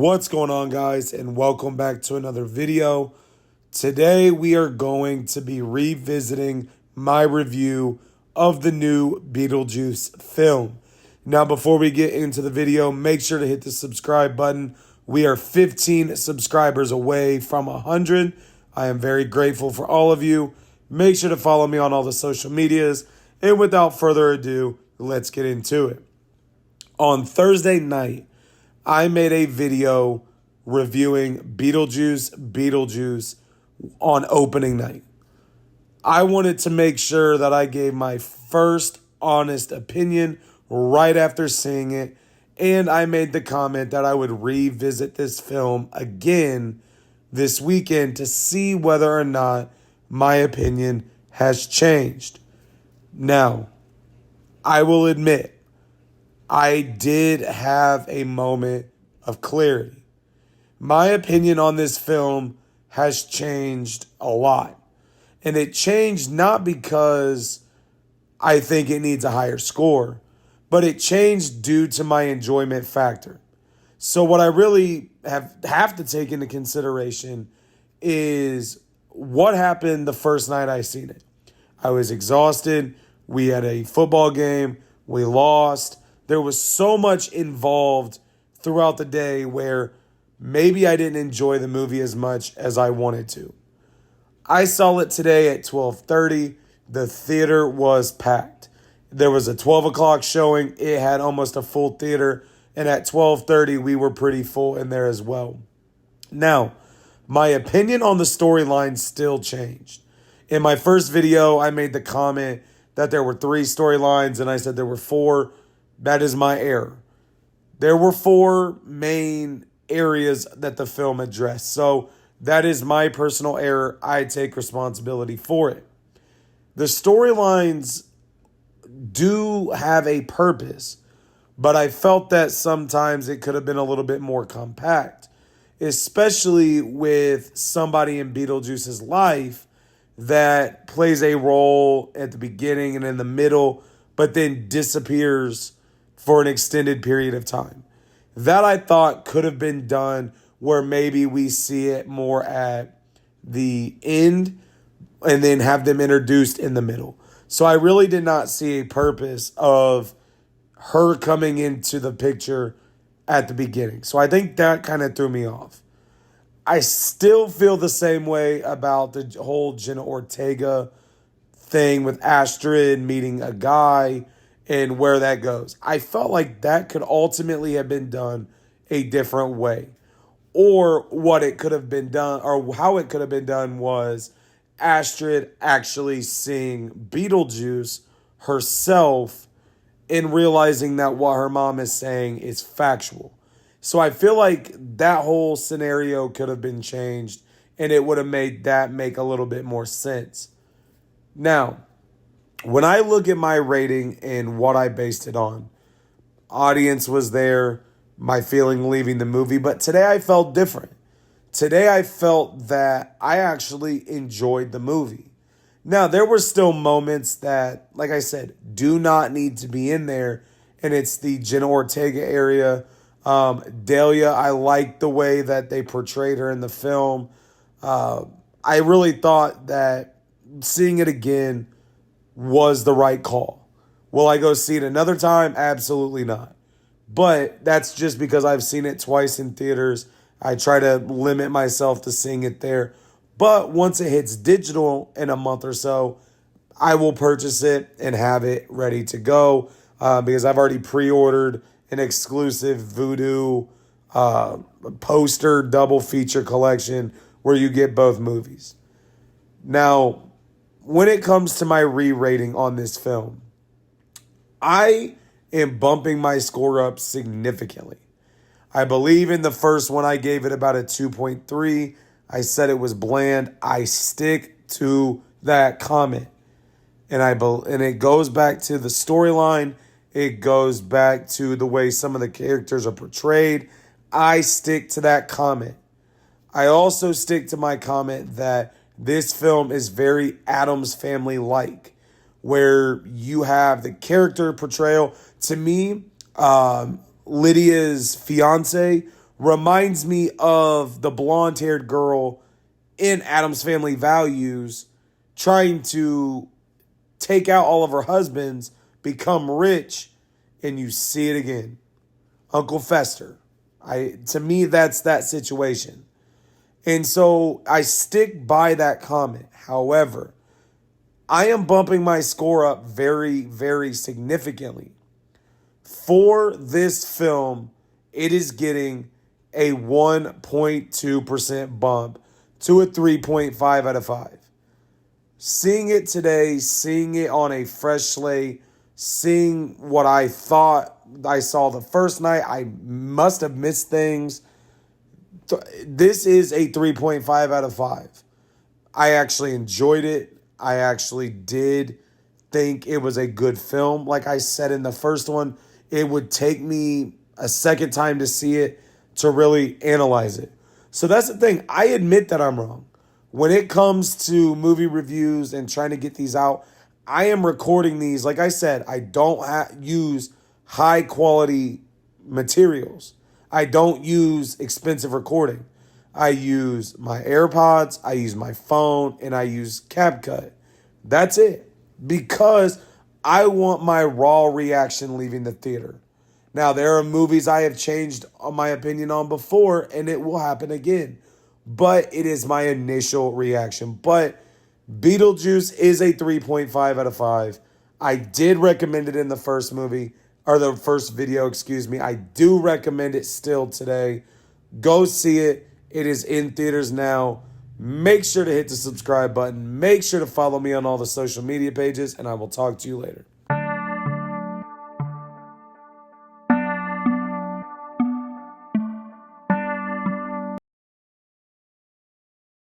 What's going on, guys, and welcome back to another video. Today we are going to be revisiting my review of the new Beetlejuice film. Now, before we get into the video, make sure to hit the subscribe button. We are 15 subscribers away from 100. I am very grateful for all of you. Make sure to follow me on all the social medias. And without further ado, let's get into it. On Thursday night, I made a video reviewing Beetlejuice on opening night. I wanted to make sure that I gave my first honest opinion right after seeing it, and I made the comment that I would revisit this film again this weekend to see whether or not my opinion has changed. Now, I will admit, I did have a moment of clarity. My opinion on this film has changed a lot. And it changed not because I think it needs a higher score, but it changed due to my enjoyment factor. So what I really have to take into consideration is what happened the first night I seen it. I was exhausted. We had a football game. We lost. There was so much involved throughout the day where maybe I didn't enjoy the movie as much as I wanted to. I saw it today at 12:30. The theater was packed. There was a 12 o'clock showing. It had almost a full theater. And at 12:30, we were pretty full in there as well. Now, my opinion on the storyline still changed. In my first video, I made the comment that there were 3 storylines, and I said there were 4. That is my error. There were 4 main areas that the film addressed. So that is my personal error. I take responsibility for it. The storylines do have a purpose, but I felt that sometimes it could have been a little bit more compact, especially with somebody in Beetlejuice's life that plays a role at the beginning and in the middle, but then disappears for an extended period of time. That I thought could have been done where maybe we see it more at the end and then have them introduced in the middle. So I really did not see a purpose of her coming into the picture at the beginning. So I think that kind of threw me off. I still feel the same way about the whole Jenna Ortega thing with Astrid meeting a guy and where that goes. I felt like that could ultimately have been done a different way. Or what it could have been done, or how it could have been done was Astrid actually seeing Beetlejuice herself and realizing that what her mom is saying is factual. So I feel like that whole scenario could have been changed and it would have made that make a little bit more sense. Now, when I look at my rating and what I based it on, audience was there, my feeling leaving the movie, but today I felt different. Today I felt that I actually enjoyed the movie. Now, there were still moments that, like I said, do not need to be in there, and it's the Jenna Ortega area. Dahlia, I liked the way that they portrayed her in the film. I really thought that seeing it again was the right call. Will I go see it another time? Absolutely not. But that's just because I've seen it twice in theaters. I try to limit myself to seeing it there. But once it hits digital in a month or so, I will purchase it and have it ready to go because I've already pre-ordered an exclusive Voodoo poster double feature collection where you get both movies. Now, when it comes to my re-rating on this film, I am bumping my score up significantly. I believe in the first one I gave it about a 2.3. I said it was bland. I stick to that comment. And it goes back to the storyline. It goes back to the way some of the characters are portrayed. I stick to that comment. I also stick to my comment that this film is very Addams Family-like, where you have the character portrayal. To me, Lydia's fiance Reminds me of the blonde-haired girl in Addams Family Values trying to take out all of her husbands, become rich, and you see it again. Uncle Fester. To me, that's that situation. And so I stick by that comment. However, I am bumping my score up very, very significantly. For this film, it is getting a 1.2% bump to a 3.5 out of 5. Seeing it today, seeing it on a fresh slate, seeing what I thought I saw the first night, I must have missed things. This is a 3.5 out of 5. I actually enjoyed it. I actually did think it was a good film. Like I said in the first one, it would take me a second time to see it to really analyze it. So that's the thing. I admit that I'm wrong. When it comes to movie reviews and trying to get these out, I am recording these. Like I said, I don't use high quality materials. I don't use expensive recording. I use my AirPods, I use my phone, and I use CapCut. That's it. Because I want my raw reaction leaving the theater. Now, there are movies I have changed my opinion on before, and it will happen again. But it is my initial reaction. But Beetlejuice is a 3.5 out of 5. I did recommend it in the first video, excuse me. I do recommend it still today. Go see it. It is in theaters now. Make sure to hit the subscribe button. Make sure to follow me on all the social media pages, and I will talk to you later.